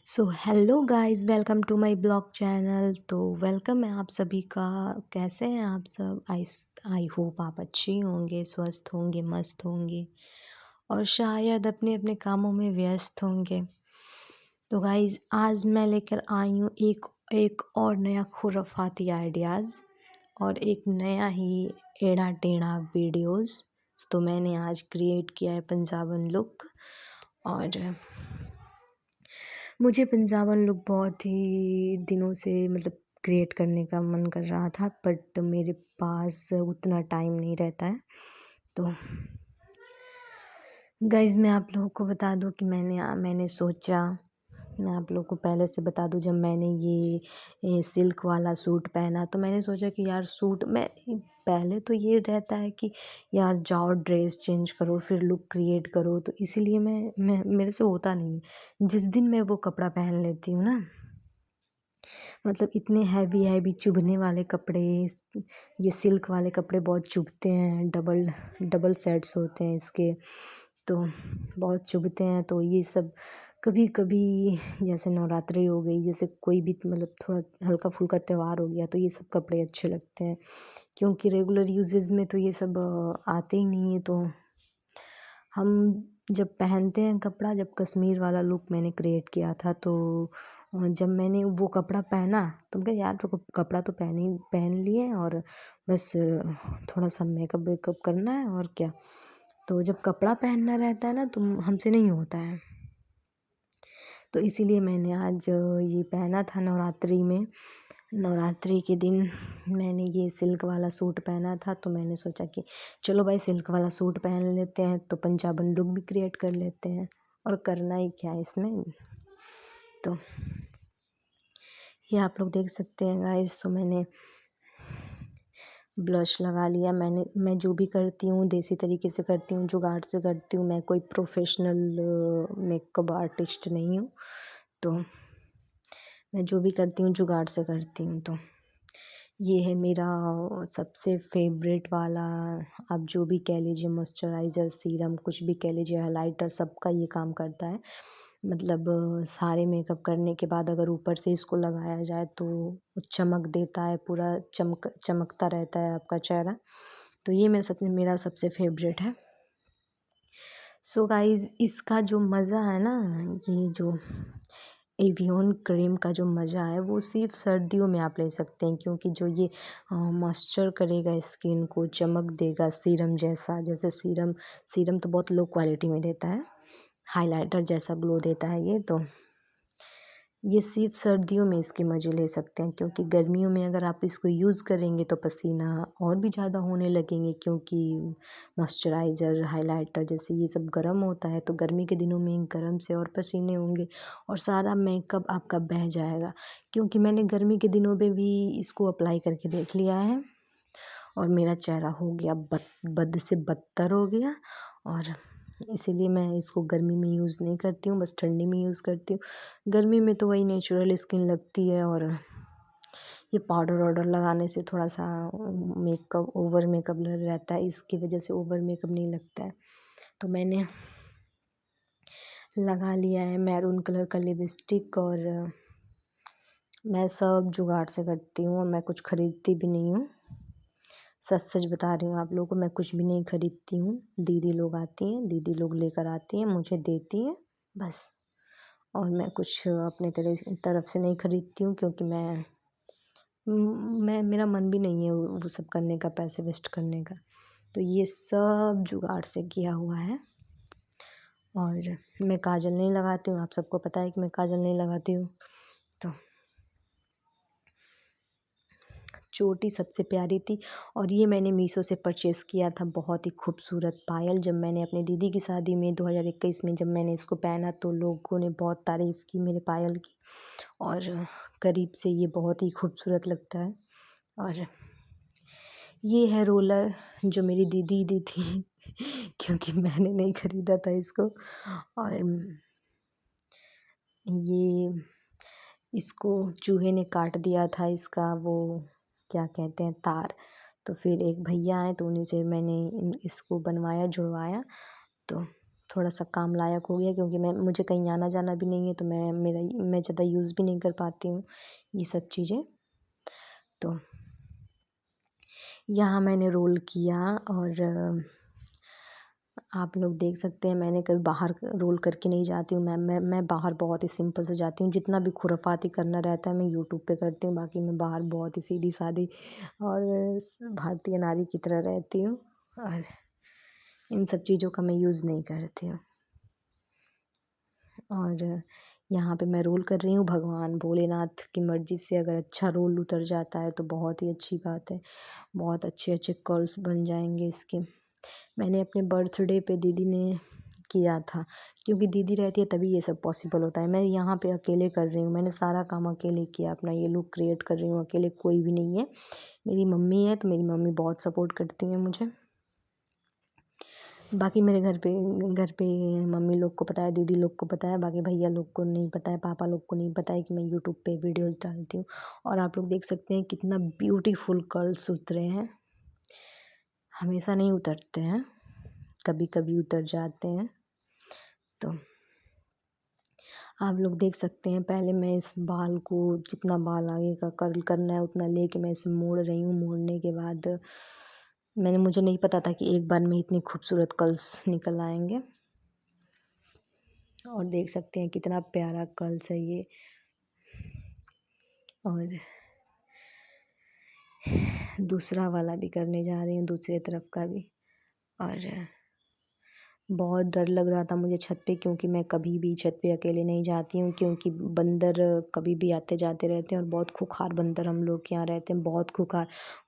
So hello guys, welcome to my blog channel. तो welcome है आप सभी का। कैसे हैं आप सब? आई होप आप अच्छी होंगे, स्वस्थ होंगे, मस्त होंगे और शायद अपने अपने कामों में व्यस्त होंगे। तो गाइस, आज मैं लेकर आई हूँ एक एक और नया खुराफाती आइडियाज़ और एक नया ही टेढ़ा टेढ़ा वीडियोस। तो मैंने आज क्रिएट किया है पंजाबन लुक। और मुझे पंजाबन लुक बहुत ही दिनों से मतलब क्रिएट करने का मन कर रहा था, बट मेरे पास उतना टाइम नहीं रहता है। तो गाइज़, मैं आप लोगों को बता दूं कि मैंने सोचा, मैं आप लोगों को पहले से बता दूं, जब मैंने ये सिल्क वाला सूट पहना तो मैंने सोचा कि यार सूट मैं पहले तो ये रहता है कि यार जाओ ड्रेस चेंज करो फिर लुक क्रिएट करो, तो इसीलिए मैं मेरे से होता नहीं है। जिस दिन मैं वो कपड़ा पहन लेती हूँ ना, मतलब इतने हैवी हैवी चुभने वाले कपड़े, ये सिल्क वाले कपड़े बहुत चुभते हैं, डबल डबल सेट्स होते हैं इसके, तो बहुत चुभते हैं। तो ये सब कभी कभी जैसे नवरात्रि हो गई, जैसे कोई भी मतलब थोड़ा हल्का फुल्का त्यौहार हो गया, तो ये सब कपड़े अच्छे लगते हैं, क्योंकि रेगुलर यूजेस में तो ये सब आते ही नहीं है। तो हम जब पहनते हैं कपड़ा, जब कश्मीर वाला लुक मैंने क्रिएट किया था, तो जब मैंने वो कपड़ा पहना तो मैं यार, तो कपड़ा तो पहन लिए और बस थोड़ा सा मेकअप वेकअप करना है और क्या। तो जब कपड़ा पहनना रहता है ना, तो हमसे नहीं होता है। तो इसीलिए मैंने आज ये पहना था नवरात्रि में। नवरात्रि के दिन मैंने ये सिल्क वाला सूट पहना था, तो मैंने सोचा कि चलो भाई सिल्क वाला सूट पहन लेते हैं, तो पंजाबन लुक भी क्रिएट कर लेते हैं। और करना ही क्या है इसमें। तो ये आप लोग देख सकते हैं गाइस, तो मैंने ब्लश लगा लिया। मैं जो भी करती हूँ देसी तरीके से करती हूँ, जुगाड़ से करती हूँ। मैं कोई प्रोफेशनल मेकअप आर्टिस्ट नहीं हूँ, तो मैं जो भी करती हूँ जुगाड़ से करती हूँ। तो ये है मेरा सबसे फेवरेट वाला, आप जो भी कह लीजिए, मॉइस्चराइज़र, सीरम, कुछ भी कह लीजिए, हाइलाइटर, सबका ये काम करता है। मतलब सारे मेकअप करने के बाद अगर ऊपर से इसको लगाया जाए तो चमक देता है, पूरा चमकता रहता है आपका चेहरा। तो ये मेरा सबसे फेवरेट है। सो गाइज़, इसका जो मज़ा है ना, ये जो एवियन क्रीम का जो मज़ा है वो सिर्फ सर्दियों में आप ले सकते हैं, क्योंकि जो ये मॉइस्चर करेगा, स्किन को चमक देगा सीरम जैसा। जैसे सीरम तो बहुत लो क्वालिटी में देता है, हाइलाइटर जैसा ग्लो देता है ये। तो ये सिर्फ सर्दियों में इसके मज़े ले सकते हैं, क्योंकि गर्मियों में अगर आप इसको यूज़ करेंगे तो पसीना और भी ज़्यादा होने लगेंगे, क्योंकि मॉइस्चराइज़र, हाइलाइटर जैसे ये सब गर्म होता है, तो गर्मी के दिनों में गर्म से और पसीने होंगे और सारा मेकअप आपका बह जाएगा। क्योंकि मैंने गर्मी के दिनों में भी इसको अप्लाई करके देख लिया है और मेरा चेहरा हो गया बद से बदतर हो गया। और इसीलिए मैं इसको गर्मी में यूज़ नहीं करती हूँ, बस ठंडी में यूज़ करती हूँ। गर्मी में तो वही नेचुरल स्किन लगती है, और ये पाउडर वाउडर लगाने से थोड़ा सा ओवर मेकअप रहता है, इसकी वजह से ओवर मेकअप नहीं लगता है। तो मैंने लगा लिया है मैरून कलर का लिपस्टिक, और मैं सब जुगाड़ से करती हूँ और मैं कुछ खरीदती भी नहीं हूँ। सच सच बता रही हूँ आप लोगों को, मैं कुछ भी नहीं खरीदती हूँ। दीदी लोग आती हैं, दीदी लोग लेकर आती हैं, मुझे देती हैं बस। और मैं कुछ अपने तरफ से नहीं खरीदती हूँ, क्योंकि मैं मेरा मन भी नहीं है वो सब करने का, पैसे वेस्ट करने का। तो ये सब जुगाड़ से किया हुआ है। और मैं काजल नहीं लगाती हूँ, आप सबको पता है कि मैं काजल नहीं लगाती हूँ। तो चोटी सबसे प्यारी थी, और ये मैंने मीशो से परचेज़ किया था। बहुत ही खूबसूरत पायल, जब मैंने अपनी दीदी की शादी में 2021 में जब मैंने इसको पहना, तो लोगों ने बहुत तारीफ़ की मेरे पायल की, और करीब से ये बहुत ही खूबसूरत लगता है। और ये है रोलर, जो मेरी दीदी दी थी क्योंकि मैंने नहीं ख़रीदा था इसको। और ये इसको चूहे ने काट दिया था, इसका वो क्या कहते हैं, तार। तो फिर एक भैया आए, तो उन्हीं से मैंने इसको बनवाया, जुड़वाया। तो थोड़ा सा काम लायक हो गया, क्योंकि मुझे कहीं आना जाना भी नहीं है, तो मैं ज़्यादा यूज़ भी नहीं कर पाती हूँ ये सब चीज़ें। तो यहाँ मैंने रोल किया, और आप लोग देख सकते हैं मैंने कभी बाहर रोल करके नहीं जाती हूँ। मैं बाहर बहुत ही सिंपल से जाती हूँ। जितना भी खुराफाती करना रहता है मैं यूट्यूब पे करती हूँ, बाकी मैं बाहर बहुत ही सीधी सादी और भारतीय नारी की तरह रहती हूँ, और इन सब चीज़ों का मैं यूज़ नहीं करती हूँ। और यहाँ पे मैं रोल कर रही हूँ, भगवान भोलेनाथ की मर्ज़ी से अगर अच्छा रोल उतर जाता है तो बहुत ही अच्छी बात है, बहुत अच्छे अच्छे कर्ल्स बन जाएंगे इसके। मैंने अपने बर्थडे पे दीदी ने किया था, क्योंकि दीदी रहती है तभी ये सब पॉसिबल होता है। मैं यहाँ पे अकेले कर रही हूँ, मैंने सारा काम अकेले किया, अपना ये लुक क्रिएट कर रही हूँ अकेले, कोई भी नहीं है। मेरी मम्मी है, तो मेरी मम्मी बहुत सपोर्ट करती हैं मुझे। बाकी मेरे घर पे मम्मी लोग को पता है, दीदी लोग को पता है, बाकी भैया लोग को नहीं पता है, पापा लोग को नहीं पता है कि मैं यूट्यूब पे वीडियोस डालती हूँ। और आप लोग देख सकते हैं कितना ब्यूटीफुल कर्ल्स उतरे हैं, हमेशा नहीं उतरते हैं, कभी कभी उतर जाते हैं। तो आप लोग देख सकते हैं, पहले मैं इस बाल को, जितना बाल आगे का कर्ल करना है उतना लेके मैं इसे मोड़ रही हूँ। मोड़ने के बाद मुझे नहीं पता था कि एक बार में इतनी खूबसूरत कर्ल्स निकल आएंगे। और देख सकते हैं कितना प्यारा कर्ल्स है ये। और दूसरा वाला भी करने जा रही हूँ, दूसरे तरफ का भी। और बहुत डर लग रहा था मुझे छत पे, क्योंकि मैं कभी भी छत पे अकेले नहीं जाती हूँ, क्योंकि बंदर कभी भी आते जाते रहते हैं, और बहुत खूंखार बंदर हम लोग के यहाँ रहते हैं, बहुत खूंखार,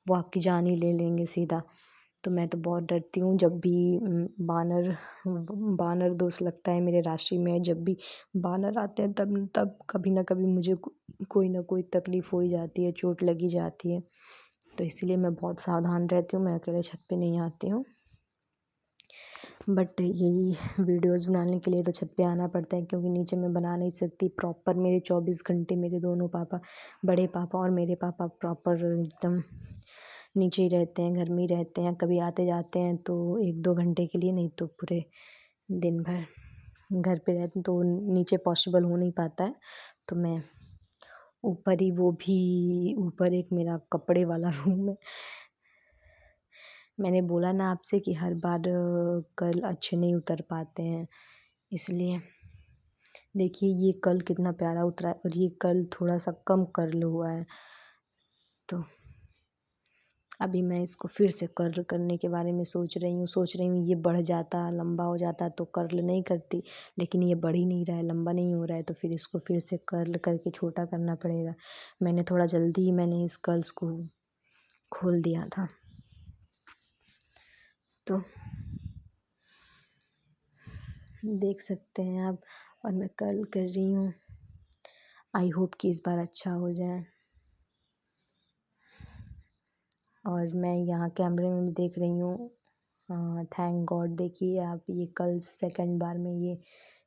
वो आपकी जान ही ले लेंगे सीधा। तो मैं तो बहुत डरती हूँ जब भी बानर बानर दोस्त लगता है मेरे राशि में। जब भी बानर आते हैं तब तब कभी ना कभी मुझे कोई ना कोई तकलीफ़ हो ही जाती है, चोट लगी जाती है। तो इसलिए मैं बहुत सावधान रहती हूँ, मैं अकेले छत पे नहीं आती हूँ। बट यही वीडियोस बनाने के लिए तो छत पे आना पड़ता है, क्योंकि नीचे मैं बना नहीं सकती प्रॉपर। मेरे 24 घंटे मेरे दोनों पापा, बड़े पापा और मेरे पापा प्रॉपर एकदम नीचे ही रहते हैं, घर में ही रहते हैं। कभी आते जाते हैं तो 1-2 घंटे के लिए, नहीं तो पूरे दिन भर घर पे रहते हैं, तो नीचे पॉसिबल हो नहीं पाता है। तो मैं ऊपर ही, वो भी ऊपर एक मेरा कपड़े वाला रूम है। मैंने बोला ना आपसे कि हर बार कर्ल अच्छे नहीं उतर पाते हैं, इसलिए देखिए ये कर्ल कितना प्यारा उतरा है, और ये कर्ल थोड़ा सा कम कर्ल हुआ है। तो अभी मैं इसको फिर से कर्ल करने के बारे में सोच रही हूँ ये बढ़ जाता, लंबा हो जाता तो कर्ल नहीं करती, लेकिन ये बढ़ ही नहीं रहा है, लंबा नहीं हो रहा है, तो फिर इसको फिर से कर्ल करके छोटा करना पड़ेगा। मैंने थोड़ा जल्दी ही मैंने इस कर्ल्स को खोल दिया था। तो देख सकते हैं आप, और मैं कर्ल कर रही हूँ। आई होप कि इस बार अच्छा हो जाए। और मैं यहाँ कैमरे में भी देख रही हूँ, हाँ थैंक गॉड। देखिए आप, ये कल सेकंड बार में ये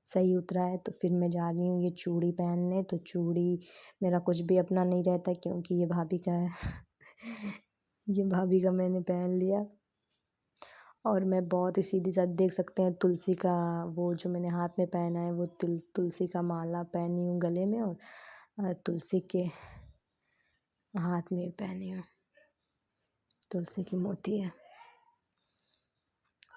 सही उतरा है। तो फिर मैं जा रही हूँ ये चूड़ी पहनने। तो चूड़ी मेरा कुछ भी अपना नहीं रहता, क्योंकि ये भाभी का है। ये भाभी का मैंने पहन लिया, और मैं बहुत ही सीधी साथ, देख सकते हैं तुलसी का वो जो मैंने हाथ में पहना है, वो तुलसी का माला पहनी हूँ गले में, और तुलसी के हाथ में पहनी हूँ, तुलसी की मोती है।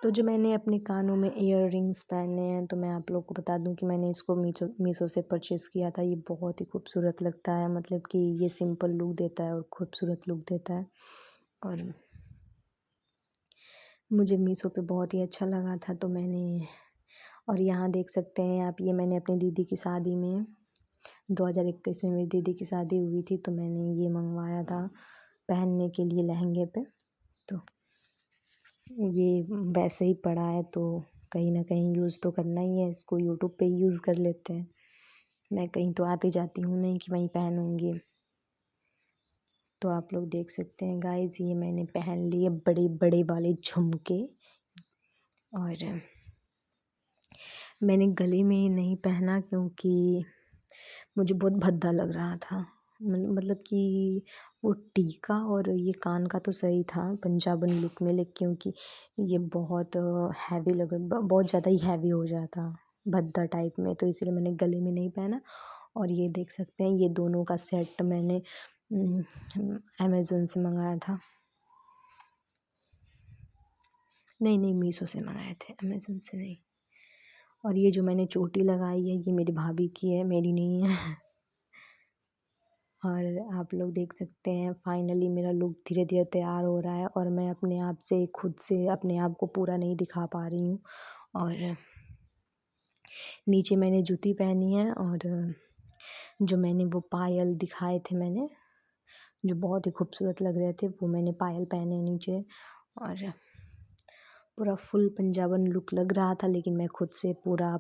तो जो मैंने अपने कानों में ईयर रिंग्स पहने हैं, तो मैं आप लोग को बता दूं कि मैंने इसको मीशो से परचेज़ किया था। ये बहुत ही खूबसूरत लगता है, मतलब कि ये सिंपल लुक देता है और खूबसूरत लुक देता है, और मुझे मीशो पे बहुत ही अच्छा लगा था, तो मैंने। और यहाँ देख सकते हैं आप, ये मैंने अपनी दीदी की शादी में 2021 में मेरी दीदी की शादी हुई थी, तो मैंने ये मंगवाया था पहनने के लिए लहंगे पे। तो ये वैसे ही पड़ा है, तो कहीं ना कहीं यूज़ तो करना ही है, इसको यूट्यूब पे ही यूज़ कर लेते हैं। मैं कहीं तो आती जाती हूँ नहीं कि वहीं पहनूँगी। तो आप लोग देख सकते हैं गाइस, ये मैंने पहन लिए बड़े बड़े वाले झुमके, और मैंने गले में नहीं पहना, क्योंकि मुझे बहुत भद्दा लग रहा था। मतलब कि वो टीका और ये कान का तो सही था पंजाबन लुक में, लेकिन क्योंकि ये बहुत हैवी बहुत ज़्यादा ही हैवी हो जाता भद्दा टाइप में, तो इसलिए मैंने गले में नहीं पहना। और ये देख सकते हैं, ये दोनों का सेट मैंने अमेज़न से मंगाया था। नहीं नहीं, मीशो से मंगाए थे, अमेज़न से नहीं। और ये जो मैंने चोटी लगाई है ये मेरी भाभी की है, मेरी नहीं है। और आप लोग देख सकते हैं फाइनली मेरा लुक धीरे धीरे तैयार हो रहा है, और मैं अपने आप से खुद से अपने आप को पूरा नहीं दिखा पा रही हूँ। और नीचे मैंने जूती पहनी है, और जो मैंने वो पायल दिखाए थे मैंने, जो बहुत ही खूबसूरत लग रहे थे, वो मैंने पायल पहने नीचे। और पूरा फुल पंजाबन लुक लग रहा था, लेकिन मैं खुद से पूरा